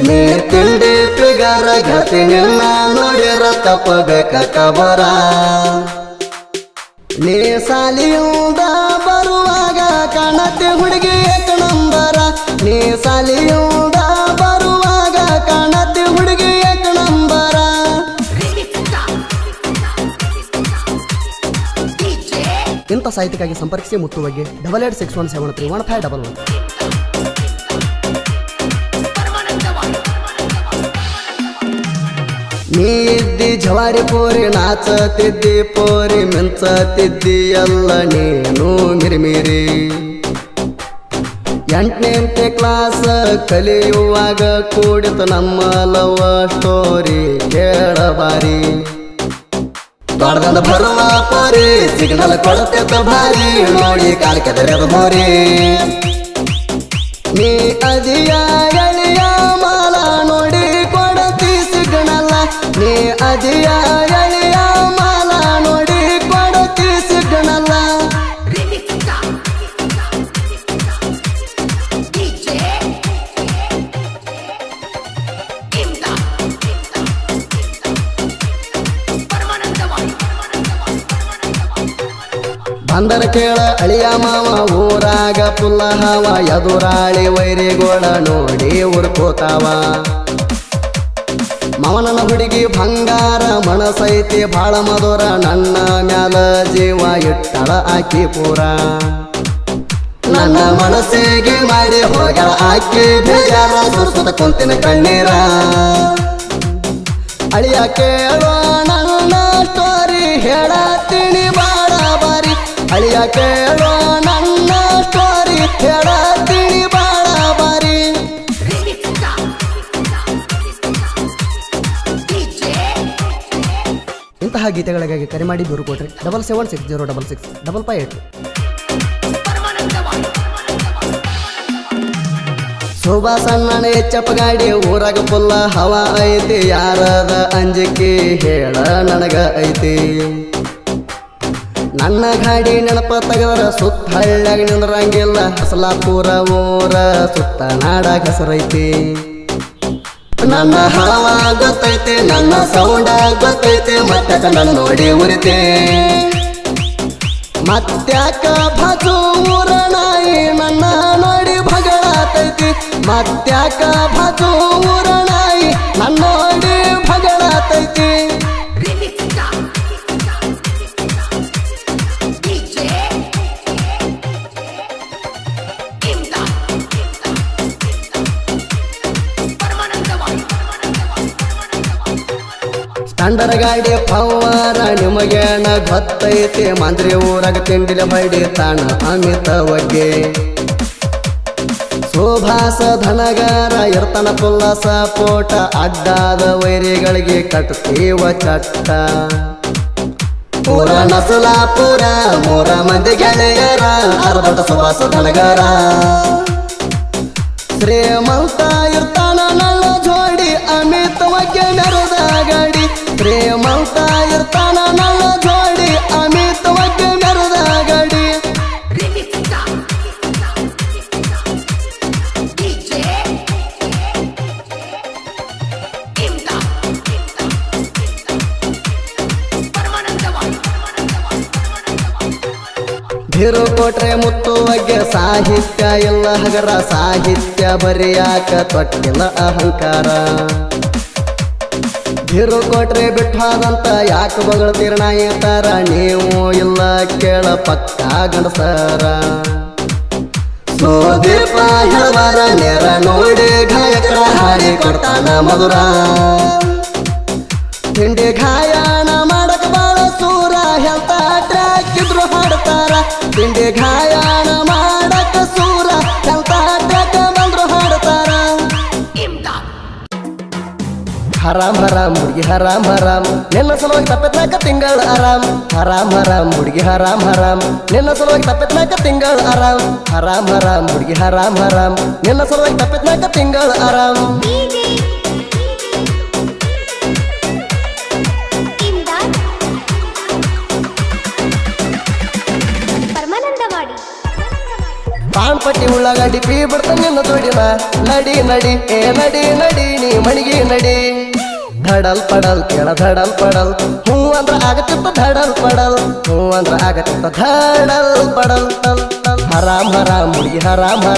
ನೀ ತಿಂಡಿ ಪಿಗಾರ ಗತಿ ನಿನ್ನ ನೋಡಿರ ತಪ್ಪಬೇಕ ಕಬರ ನೀ ಸಾಲಿಯಿಂದ ಬರುವಾಗ ಕಾಣತ್ತೆ ಹುಡುಗಿ ಏಕ ನಂಬರ ನೀ ಸಾಲಿಯಿಂದ ಬರುವಾಗ ಕಾಣತ್ತೆ ಹುಡುಗಿ ಏಕ ನಂಬರ ಇಂಥ ಸಾಹಿತ್ಯಕ್ಕಾಗಿ ಸಂಪರ್ಕಿಸಿ ಮುತ್ತುವಗೆ 8861731511. ನೀ ಇದ್ದಿ ಜವಾರಿ ಪೋರಿ ನಾಚತಿದ್ದಿ ಪೋರಿ ಮಿಂಚತಿದ್ದಿ ಎಲ್ಲ ನೀನು ಮಿರಿಮಿರಿ 8ನೇ ಕ್ಲಾಸ್ ಕಲಿಯುವಾಗ ಕೂಡಿತು ನಮ್ಮ ಲವ್ ಸ್ಟೋರಿ ಕೇಳಬಾರಿ ದೊಡ್ಡದಂದ ಬರುವ ಪೋರಿ ಸಿಗ್ನಲ್ ಕೊಡುತ್ತಿದ್ದ ಭಾರಿ ನೋಡಿ ಕಾಲ್ ಕೆದರದ ಮೋರಿ ನೀ ಅದಿಯ ಎಳೆಯ ಮಾಲ ನೋಡಿ ಕೊಡತಿ ಸಿಗ್ನಲ್ಲ ನೀ ಅದಿಯ ಎಳೆಯ ಮಾಲ ನೋಡಿ ಕೊಡತಿ ಸಿಗ್ನಲ್ಲ ಬಂದರ ಕೇಳ ಅಳಿಯ ಮಾವ ಊರಾಗ ಪುಲ್ಲ ಹಾವ ಎದುರಾಳಿ ವೈರಿಗೋಳ ನೋಡಿ ಉರ್ಕೋತಾವ ಮವನನ ಹುಡುಗಿ ಬಂಗಾರ ಮನಸೈತಿ ಬಾಳ ಮಧುರ ನನ್ನ ಮ್ಯಾಲ ಜೀವ ಇಟ್ಟಳ ಆಕಿ ಪೂರ ನನ್ನ ಮನಸ್ಸಿಗೆ ಮಾಡಿ ಹೋಗಳ ಆಕಿ ಬೇಜಾರ ಸುರಿಸುತ್ತ ಕುಂತಿನ ಕಣ್ಣೀರ ಅಳಿಯ ಕೇಳೋ ನನ್ನ ಸ್ಟೋರಿ ಹೇಳತ್ತೀನಿ ಬಾಳ ಬಾರಿ ಅಳಿಯ ಕೇಳೋ ನನ್ನ ಸ್ಟೋರಿ ಹೇಳತ್ತೀನಿ ಬಾಳ ಬಾರಿ ಇಂತಹ ಗೀತೆಗಳಿಗಾಗಿ ಕರೆ ಮಾಡಿ ದೂರು ಕೊಟ್ರಿ 7760665558. ಶೋಭಾ ಸಣ್ಣನ ಹೆಚ್ಚಪ್ಪ ಗಾಡಿ ಊರಾಗ ಪುಲ್ಲ ಹವಾ ಐತಿ ಯಾರದ ಅಂಜಿಕೆ ಹೇಳ ನನಗ ಐತಿ ನನ್ನ ಗಾಡಿ ನೆನಪ ತಗದ್ರ ಸುತ್ತ ಹಳ್ಳ್ಯಾಗ ನಿಂದ್ರಂಗಿಲ್ಲ ಹಸಲಾಪುರ ಊರ ಸುತ್ತ ನಾಡಾಗ ಹೆಸರೈತಿ ನನ್ನ ಹವ ಗೊತ್ತೈತಿ ನನ್ನ ಸೌಂಡ ಗೊತ್ತೈತಿ ಮತ್ತ್ಯಾಕ ನನ್ನ ನೋಡಿ ಉರಿತೆ ಮತ್ತ್ಯಾಕ ಬಾಜು ಊರ ನಾಯಿ ನನ್ನ ನೋಡಿ ಭಗಳಾತೈತಿ ಮತ್ತ್ಯಾಕ ಬಾಜು ಊರ ನಾಯಿ ನನ್ನ ನೋಡಿ ಭಗಳಾತೈತಿ ಸ್ಟ್ಯಾಂಡರ್ ಗಾಡಿ ಪವಾರ ನಿಮಗೇನ ಗೊತ್ತೈತಿ ಮಂದ್ರಿ ಊರಾಗ ತಿಂಡಿಲ ಬಡಿತಾಣ ಅಮಿತ ಒಗ್ಗೆ ಸುಭಾಸ ಧನಗಾರ ಇರ್ತಾನ ಪುಲ್ಲ ಸಪೋಟ ಅಡ್ಡಾದ ವೈರಿಗಳಿಗೆ ಕಟ್ತೀವ ಚಟ್ಟ ಪೂರ ನಸಲಾಪುರ 3 ಮಂದಿ ಗೆಳೆಯರ ಅರ್ಬಟ ಸುಭಾಸ ಧನಗಾರ ಶ್ರೀಮಂತ ಇರ್ತಾನ ನನ್ನ ಜೋಡಿ ಅಮಿತ ಒಗ್ಗೆ ಮೆರದ ಗಾಡಿ ಶ್ರೀಮಂತ ಇರ್ತಾನ ನನ್ನ ಜೋಡಿ ಅಮಿತ ಒಗ್ಗೆ ಮೆರದ ಗಾಡಿ ಧೀರು ಕೊಟ್ರೆ ಮುತ್ತು ಬಗ್ಗೆ ಸಾಹಿತ್ಯ ಇಲ್ಲ ಹಗರ ಸಾಹಿತ್ಯ ಬರೆಯಾಕ ತೊಟ್ಟಿಲ್ಲ ಅಹಂಕಾರ ಧೀರು ಕೊಟ್ರೆ ಬಿಟ್ಟಾದಂತ ಯಾಕ ಬಗಳತೀರ ನಾಯಿತಾರ ನೀವು ಇಲ್ಲ ಕೇಳ ಪಕ್ಕ ಗಂಡಸರ ಸೋದೀಪ ಹೇಳವಾರ ನೇರ ನೋಡಿ ಗಾಯಕರ ಹಾಡಿ ಕೊಡ್ತಾನ ಮಧುರ ತಿಂಡಿ ಗಾಯನ ಮಾಡಕ ಬಾಳ ಸೂರ ಹೆಲ್ತ ಟ್ರ್ಯಾಕ್ ಇದ್ರು ಹಾಡ್ತಾರ ತಿಂಡಿ ಗಾಯನ ಮಾಡಕ ಸೂರ ಹೆಲ್ತ ಟ್ರ್ಯಾಕ್ ಬಂದ್ರು ಹಾಡ್ತಾರ ಹರಾಮ್ ಹರಾಮ್ ಹುಡುಗಿ ಹರಾಮ್ ಹರಾಮ್ ನಿನ್ನ ಸಲುವಾಗಿ ತಪ್ಪತ್ನಾಕ ತಿಂಗಳ ಆರಾಮ್ ಹರಾಮ್ ಹರಾಮ್ ಹುಡುಗಿ ಹರಾಮ್ ಹರಾಮ್ ನಿನ್ನ ಸಲುವಾಗಿ ತಪ್ಪತ್ನಾಕ ತಿಂಗಳ ಆರಾಮ್ ಹರಾಮ್ ಹರಾಮ್ ಹುಡುಗಿ ಹರಾಮ್ ಹರಾಮ್ ನಿನ್ನ ಸಲುವಾಗಿ ತಪ್ಪತ್ನಾಕ ತಿಂಗಳ ಆರಾಮ್ ಪಾಣ್ಪಟ್ಟಿ ಉಳ್ಳಾಗಡ್ಡಿ ಪೀ ಬಿಡ್ತ ನಿನ್ನ ತೋಡಿನ ನಡಿ ನಡಿ ಏ ನಡಿ ನಡಿ ನೀ ಮಣಿಗೆ ನಡಿ ಧಡಲ್ ಪಡಲ್ ಕೇಳ ಧಡಲ್ ಪಡಲ್ ಹೂ ಅಂದ್ರ ಆಗತ್ತಿತ್ತ ಧಡಲ್ ಪಡಲ್ ಹೂ ಅಂದ್ರ ಆಗತ್ತಿತ್ತ ಧಡಲ್ ಪಡಲ್ ಹರಾಮ್ ಹರಾಮ್ ಹುಡುಗಿ ಹರಾಮ್ ಹರಾಮ್